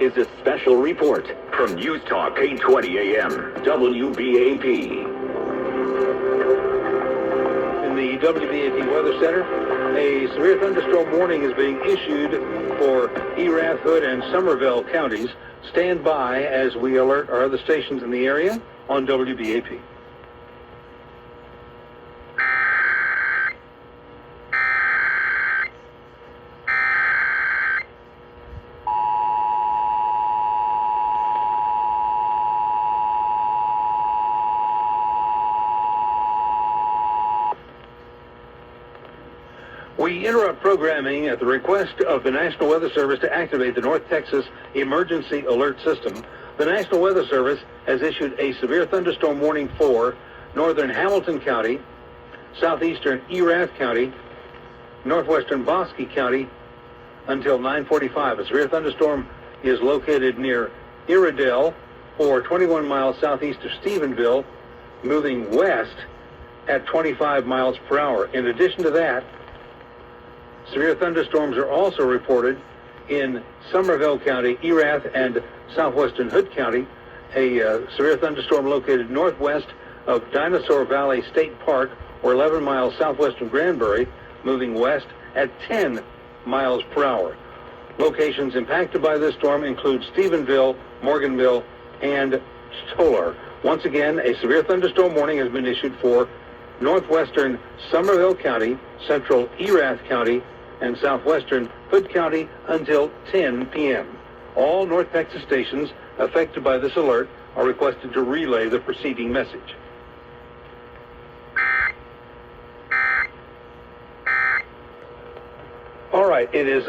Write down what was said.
is a special report from News Talk 820 AM, WBAP. In the WBAP Weather Center, a severe thunderstorm warning is being issued for EAS, Hood, and Somervell counties. Stand by as we alert our other stations in the area on WBAP. We interrupt programming at the request of the National Weather Service to activate the North Texas Emergency Alert System. The National Weather Service has issued a severe thunderstorm warning for northern Hamilton County, southeastern Erath County, northwestern Bosque County until 9:45. A severe thunderstorm is located near Iredell, or 21 miles southeast of Stephenville, moving west at 25 miles per hour. In addition to that, severe thunderstorms are also reported in Somervell County, Erath, and southwestern Hood County. A severe thunderstorm located northwest of Dinosaur Valley State Park, or 11 miles southwest of Granbury, moving west at 10 miles per hour. Locations impacted by this storm include Stephenville, Morganville, and Stolar. Once again, a severe thunderstorm warning has been issued for northwestern Somervell County, central Erath County, and southwestern Hood County until 10 p.m. All North Texas stations affected by this alert are requested to relay the preceding message. All right, it is